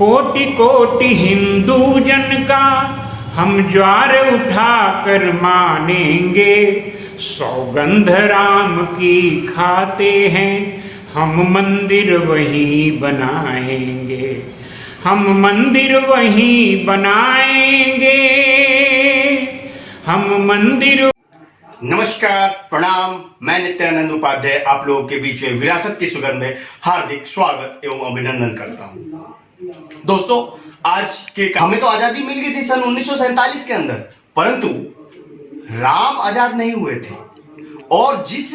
कोटि कोटि हिंदू जन का हम ज्वार उठाकर मानेंगे, सौगंध राम की खाते हैं, हम मंदिर वहीं बनाएंगे, हम मंदिर वहीं बनाएंगे, हम मंदिर। नमस्कार, प्रणाम। मैं नित्यानंद उपाध्याय आप लोगों के बीच में विरासत की सुगंध में हार्दिक स्वागत एवं अभिनंदन करता हूं। दोस्तों, आज के हमें तो आजादी मिल गई थी सन 1947 के अंदर, परंतु राम आजाद नहीं हुए थे। और जिस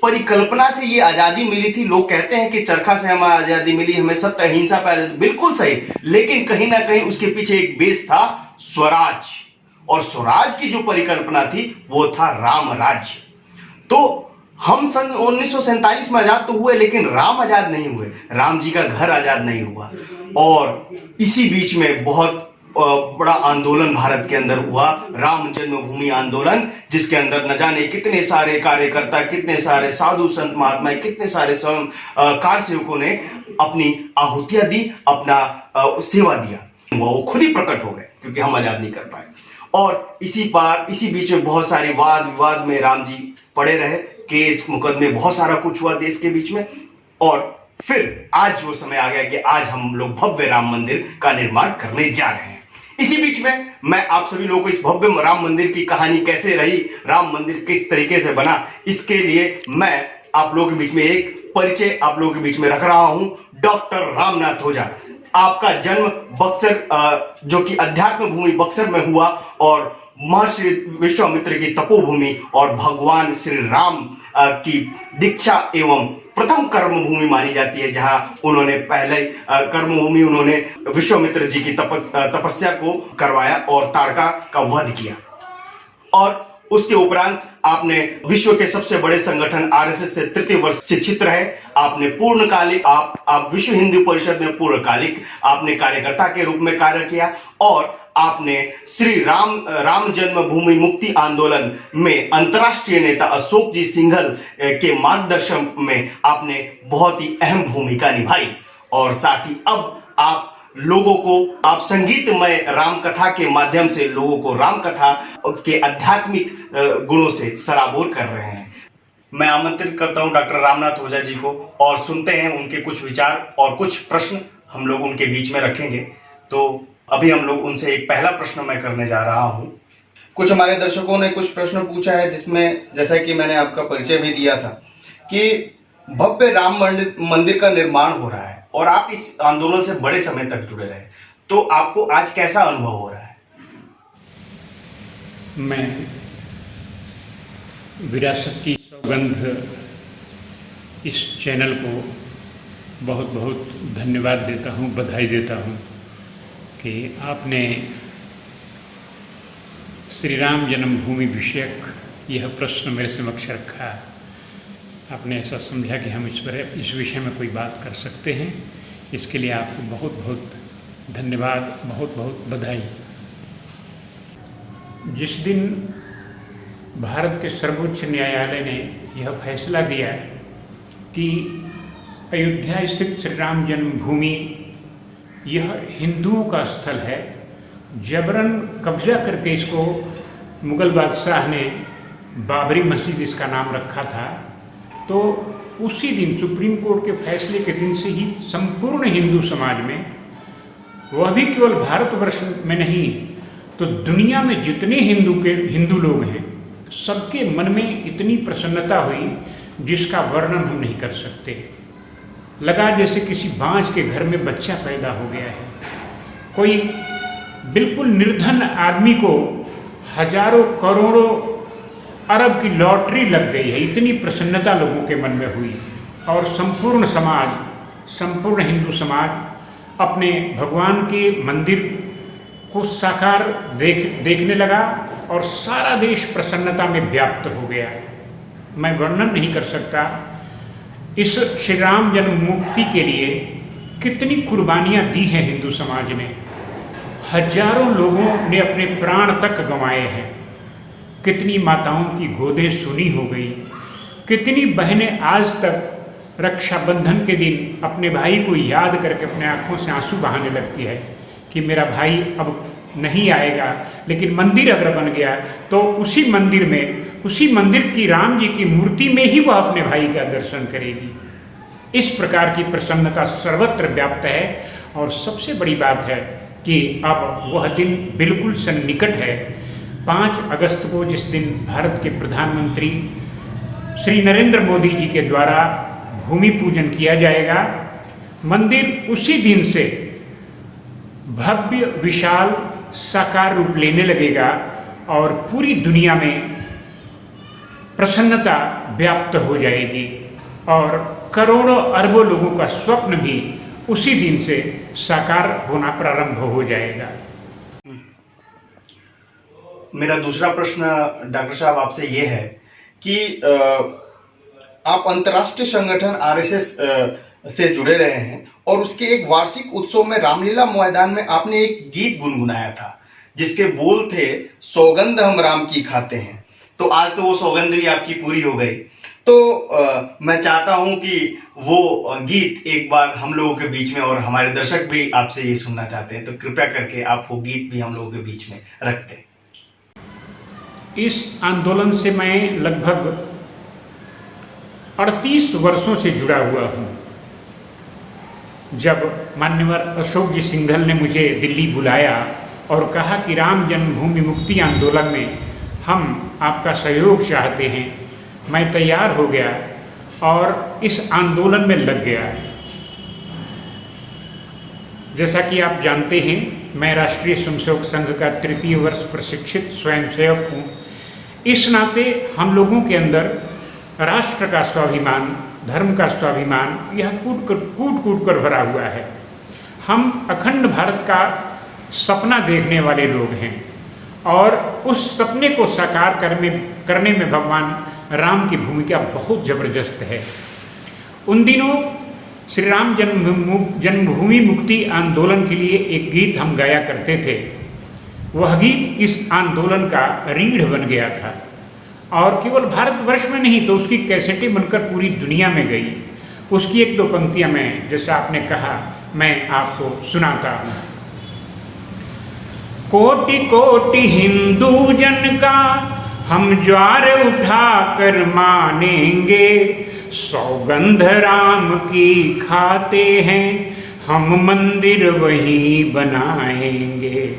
परिकल्पना से ये आजादी मिली थी, लोग कहते हैं कि चरखा से हमें आजादी मिली, हमें सत्य अहिंसा पे आजादी, बिल्कुल सही, लेकिन कहीं ना कहीं उसके पीछे एक बेस था स्वराज। और स्वराज की जो परिकल्पना थी वो था राम राज्य। तो हम सन 1947 में आजाद तो हुए, लेकिन राम आजाद नहीं हुए, राम जी का घर आजाद नहीं हुआ। और इसी बीच में बहुत बड़ा आंदोलन भारत के अंदर हुआ, राम जन्मभूमि आंदोलन, जिसके अंदर न जाने कितने सारे कार्यकर्ता, कितने सारे साधु संत महात्मा, कितने सारे कार सेवकों ने अपनी आहुतियां दी, अपना सेवा दिया। वो खुद ही प्रकट हो गए क्योंकि हम आजाद नहीं कर पाए। और इसी बीच में बहुत सारे वाद विवाद में राम जी पड़े रहे, केस मुकदमे, बहुत सारा कुछ हुआ देश के बीच में। और फिर आज वो समय आ गया कि आज हम लोग भव्य राम मंदिर का निर्माण करने जा रहे हैं। इसी बीच में मैं आप सभी लोगों को इस भव्य राम मंदिर की कहानी कैसे रही, राम मंदिर किस तरीके से बना, इसके लिए मैं आप लोगों के बीच में एक परिचय आप लोगों के बीच में रख रहा हूं। डॉक्टर रामनाथ ओझा, आपका जन्म बक्सर, जो कि अध्यात्म भूमि बक्सर में हुआ, और महर्षि विश्वामित्र की तपोभूमि और भगवान श्री राम की दीक्षा एवं प्रथम कर्मभूमि मानी जाती है, जहां उन्होंने पहले कर्मभूमि उन्होंने विश्वामित्र जी की तपस्या को करवाया और ताड़का का वध किया। और उसके उपरांत आपने विश्व के सबसे बड़े संगठन आरएसएस से तृतीय वर्ष शिक्षित रहे। आपने पूर्णकालिक आप विश्व हिंदू परिषद में पूर्णकालिक आपने कार्यकर्ता के रूप में कार्य किया। और आपने श्री राम जन्मभूमि मुक्ति आंदोलन में अंतर्राष्ट्रीय नेता अशोक जी सिंघल के मार्गदर्शन में आपने बहुत ही अहम भूमिका निभाई। और साथ ही अब आप लोगों को संगीतमय राम कथा के माध्यम से लोगों को राम कथा के आध्यात्मिक गुणों से सराबोर कर रहे हैं। मैं आमंत्रित करता हूं डॉक्टर रामनाथ ओझा जी को, और सुनते हैं उनके कुछ विचार और कुछ प्रश्न हम लोग उनके बीच में रखेंगे। तो अभी हम लोग उनसे एक पहला प्रश्न मैं करने जा रहा हूं। कुछ हमारे दर्शकों ने कुछ प्रश्न पूछा है, जिसमें जैसा कि मैंने आपका परिचय भी दिया था कि भव्य राम मंदिर का निर्माण हो रहा है और आप इस आंदोलन से बड़े समय तक जुड़े रहे, तो आपको आज कैसा अनुभव हो रहा है? मैं विरासत की सौगंध इस चैनल को बहुत बहुत धन्यवाद देता हूँ, बधाई देता हूँ कि आपने श्री राम जन्मभूमि विषयक यह प्रश्न मेरे समक्ष रखा। आपने ऐसा समझा कि हम इस विषय में कोई बात कर सकते हैं, इसके लिए आपको बहुत बहुत धन्यवाद, बहुत बहुत बधाई। जिस दिन भारत के सर्वोच्च न्यायालय ने यह फैसला दिया कि अयोध्या स्थित श्री राम जन्मभूमि यह हिंदुओं का स्थल है, जबरन कब्जा करके इसको मुग़ल बादशाह ने बाबरी मस्जिद इसका नाम रखा था, तो उसी दिन सुप्रीम कोर्ट के फैसले के दिन से ही संपूर्ण हिंदू समाज में, वह भी केवल भारतवर्ष में नहीं तो दुनिया में जितने हिंदू लोग हैं, सबके मन में इतनी प्रसन्नता हुई जिसका वर्णन हम नहीं कर सकते। लगा जैसे किसी बाँझ के घर में बच्चा पैदा हो गया है। कोई बिल्कुल निर्धन आदमी को हजारों करोड़ों अरब की लॉटरी लग गई है, इतनी प्रसन्नता लोगों के मन में हुई। और संपूर्ण समाज, संपूर्ण हिंदू समाज अपने भगवान के मंदिर को साकार देखने लगा और सारा देश प्रसन्नता में व्याप्त हो गया। मैं वर्णन नहीं कर सकता इस श्री राम जन्ममुक्ति के लिए कितनी कुर्बानियाँ दी हैं हिंदू समाज ने। हजारों लोगों ने अपने प्राण तक गंवाए हैं, कितनी माताओं की गोदें सुनी हो गई, कितनी बहनें आज तक रक्षाबंधन के दिन अपने भाई को याद करके अपने आंखों से आंसू बहाने लगती है कि मेरा भाई अब नहीं आएगा, लेकिन मंदिर अगर बन गया तो उसी मंदिर में, उसी मंदिर की राम जी की मूर्ति में ही वह अपने भाई का दर्शन करेगी। इस प्रकार की प्रसन्नता सर्वत्र व्याप्त है। और सबसे बड़ी बात है कि अब वह दिन बिल्कुल सन्निकट है। 5 अगस्त को, जिस दिन भारत के प्रधानमंत्री श्री नरेंद्र मोदी जी के द्वारा भूमि पूजन किया जाएगा, मंदिर उसी दिन से भव्य विशाल साकार रूप लेने लगेगा और पूरी दुनिया में प्रसन्नता व्याप्त हो जाएगी और करोड़ों अरबों लोगों का स्वप्न भी उसी दिन से साकार होना प्रारंभ हो जाएगा। मेरा दूसरा प्रश्न डॉक्टर साहब आपसे ये है कि आप अंतर्राष्ट्रीय संगठन आरएसएस से जुड़े रहे हैं और उसके एक वार्षिक उत्सव में रामलीला मैदान में आपने एक गीत गुनगुनाया था जिसके बोल थे, सौगंध हम राम की खाते हैं। तो आज तो वो सौगंध भी आपकी पूरी हो गई। तो मैं चाहता हूं कि वो गीत एक बार हम लोगों के बीच में, और हमारे दर्शक भी आपसे ये सुनना चाहते हैं, तो कृपया करके आप वो गीत भी हम लोगों के बीच में रख दें। इस आंदोलन से मैं लगभग 38 वर्षों से जुड़ा हुआ हूँ। जब मान्यवर अशोक जी सिंघल ने मुझे दिल्ली बुलाया और कहा कि राम जन्मभूमि मुक्ति आंदोलन में हम आपका सहयोग चाहते हैं, मैं तैयार हो गया और इस आंदोलन में लग गया। जैसा कि आप जानते हैं, मैं राष्ट्रीय स्वयंसेवक संघ का 3य वर्ष प्रशिक्षित स्वयंसेवक हूँ। इस नाते हम लोगों के अंदर राष्ट्र का स्वाभिमान, धर्म का स्वाभिमान, यह कूट कर भरा हुआ है। हम अखंड भारत का सपना देखने वाले लोग हैं और उस सपने को साकार करने में भगवान राम की भूमिका बहुत ज़बरदस्त है। उन दिनों श्री राम जन्मभूमि मुक्ति आंदोलन के लिए एक गीत हम गाया करते थे। वह गीत इस आंदोलन का रीढ़ बन गया था और केवल भारतवर्ष में नहीं तो उसकी कैसेटें बनकर पूरी दुनिया में गई। उसकी 1-2 पंक्तियां मैं, जैसा आपने कहा, मैं आपको सुनाता हूँ। कोटि कोटि हिंदू जन का हम ज्वार उठा कर मानेंगे, सौगंध राम की खाते हैं, हम मंदिर वहीं बनाएंगे,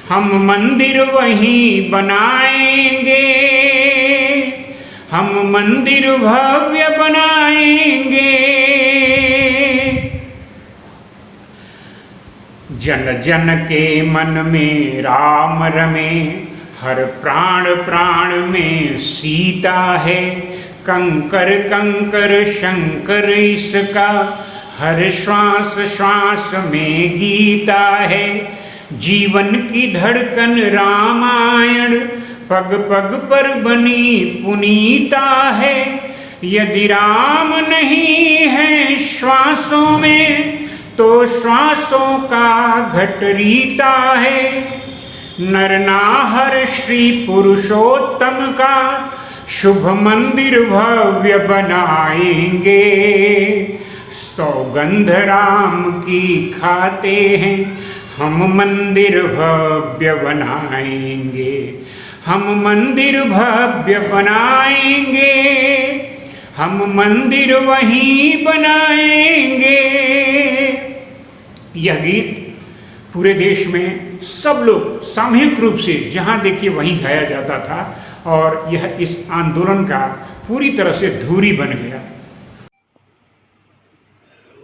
हम मंदिर वहीं बनाएंगे, हम मंदिर भव्य बनाएंगे। जन जन के मन में राम रमे, हर प्राण प्राण में सीता है, कंकर कंकर शंकर इसका, हर श्वास श्वास में गीता है, जीवन की धड़कन रामायण, पग पग पर बनी पुनीता है, यदि राम नहीं है श्वासों में तो श्वासों का घट रीता है, नरनाहर श्री पुरुषोत्तम का शुभ मंदिर भव्य बनाएंगे, सौगंध राम की खाते हैं, हम मंदिर भव्य बनाएंगे, हम मंदिर भव्य बनाएंगे, हम मंदिर वहीं बनाएंगे। यह गीत पूरे देश में सब लोग सामूहिक रूप से जहाँ देखिए वहीं गाया जाता था और यह इस आंदोलन का पूरी तरह से धूरी बन गया।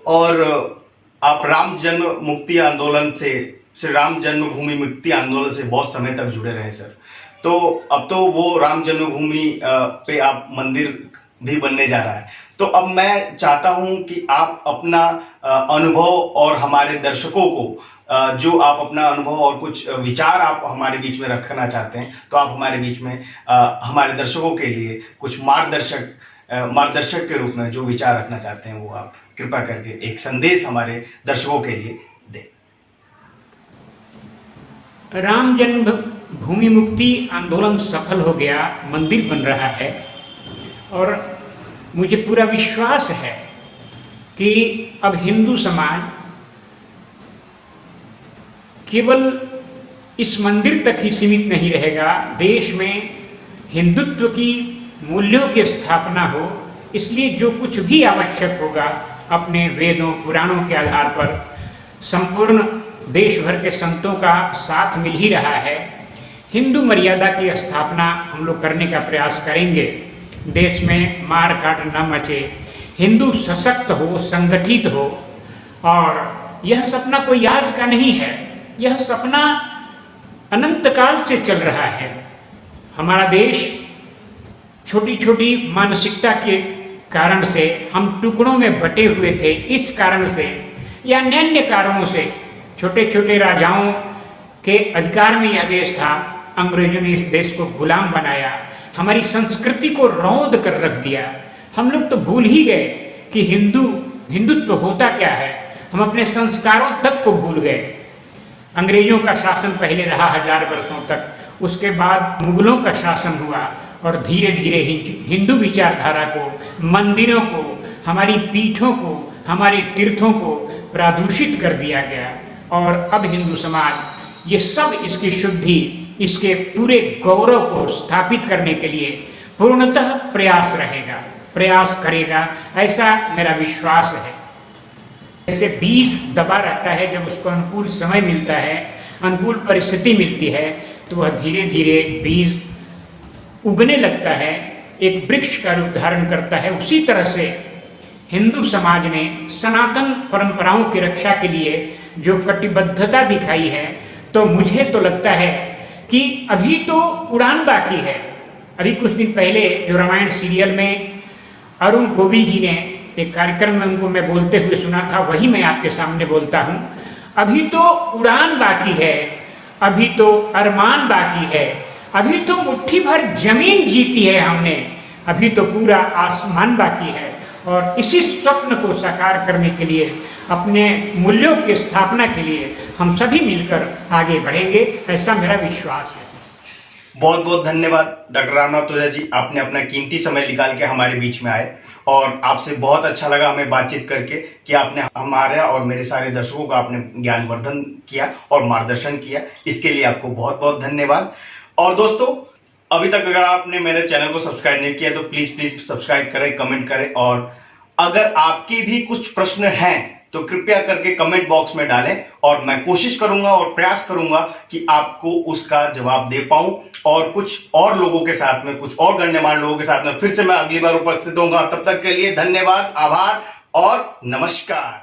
और आप राम जन्म मुक्ति आंदोलन से, श्री राम जन्मभूमि मुक्ति आंदोलन से बहुत समय तक जुड़े रहे सर। तो अब तो वो राम जन्मभूमि पे आप मंदिर भी बनने जा रहा है, तो अब मैं चाहता हूं कि आप अपना अनुभव और हमारे दर्शकों को जो आप अपना अनुभव और कुछ विचार आप हमारे बीच में रखना चाहते हैं, तो आप हमारे बीच में हमारे दर्शकों के लिए कुछ मार्गदर्शक के रूप में जो विचार रखना चाहते हैं वो आप कृपया करके एक संदेश हमारे दर्शकों के लिए दें। राम जन्मभूमि मुक्ति आंदोलन सफल हो गया, मंदिर बन रहा है और मुझे पूरा विश्वास है कि अब हिंदू समाज केवल इस मंदिर तक ही सीमित नहीं रहेगा, देश में हिंदुत्व की मूल्यों की स्थापना हो। इसलिए जो कुछ भी आवश्यक होगा अपने वेदों पुराणों के आधार पर संपूर्ण देश भर के संतों का साथ मिल ही रहा है। हिंदू मर्यादा की स्थापना हम लोग करने का प्रयास करेंगे। देश में मार काट न मचे, हिंदू सशक्त हो, संगठित हो। और यह सपना कोई आज का नहीं है, यह सपना अनंत काल से चल रहा है। हमारा देश छोटी छोटी मानसिकता के कारण से हम टुकड़ों में बटे हुए थे। इस कारण से या अन्य कारणों से छोटे छोटे राजाओं के अधिकार में यह देश था। अंग्रेजों ने इस देश को गुलाम बनाया, हमारी संस्कृति को रौंद कर रख दिया। हम लोग तो भूल ही गए कि हिंदुत्व होता क्या है। हम अपने संस्कारों तक को भूल गए। अंग्रेजों का शासन पहले रहा 1000 वर्षों तक, उसके बाद मुगलों का शासन हुआ और धीरे धीरे हिंदू विचारधारा को, मंदिरों को, हमारी पीठों को, हमारे तीर्थों को प्रदूषित कर दिया गया। और अब हिंदू समाज ये सब इसकी शुद्धि, इसके पूरे गौरव को स्थापित करने के लिए पूर्णतः प्रयास करेगा, ऐसा मेरा विश्वास है। जैसे बीज दबा रहता है, जब उसको अनुकूल समय मिलता है, अनुकूल परिस्थिति मिलती है, तो वह धीरे धीरे बीज उगने लगता है, एक वृक्ष का रूप धारण करता है। उसी तरह से हिंदू समाज ने सनातन परंपराओं की रक्षा के लिए जो कटिबद्धता दिखाई है, तो मुझे तो लगता है कि अभी तो उड़ान बाकी है। अभी कुछ दिन पहले जो रामायण सीरियल में अरुण गोविल जी ने एक कार्यक्रम में उनको मैं बोलते हुए सुना था, वही मैं आपके सामने बोलता हूँ। अभी तो उड़ान बाकी है, अभी तो अरमान बाकी है, अभी तो मुट्ठी भर जमीन जीती है हमने, अभी तो पूरा आसमान बाकी है। और इसी स्वप्न को साकार करने के लिए, अपने मूल्यों की स्थापना के लिए हम सभी मिलकर आगे बढ़ेंगे, ऐसा मेरा विश्वास है। बहुत बहुत धन्यवाद डॉक्टर रामनाथ ओझा जी, आपने अपना कीमती समय निकाल के हमारे बीच में आए और आपसे बहुत अच्छा लगा हमें बातचीत करके कि आपने हमारे और मेरे सारे दर्शकों का आपने ज्ञानवर्धन किया और मार्गदर्शन किया। इसके लिए आपको बहुत बहुत धन्यवाद। और दोस्तों, अभी तक अगर आपने मेरे चैनल को सब्सक्राइब नहीं किया तो प्लीज सब्सक्राइब करें, कमेंट करें। और अगर आपके भी कुछ प्रश्न हैं तो कृपया करके कमेंट बॉक्स में डालें और मैं कोशिश करूंगा और प्रयास करूंगा कि आपको उसका जवाब दे पाऊं और कुछ और लोगों के साथ में, कुछ और गण्यमान्य लोगों के साथ में फिर से मैं अगली बार उपस्थित होऊंगा। तब तक के लिए धन्यवाद, आभार और नमस्कार।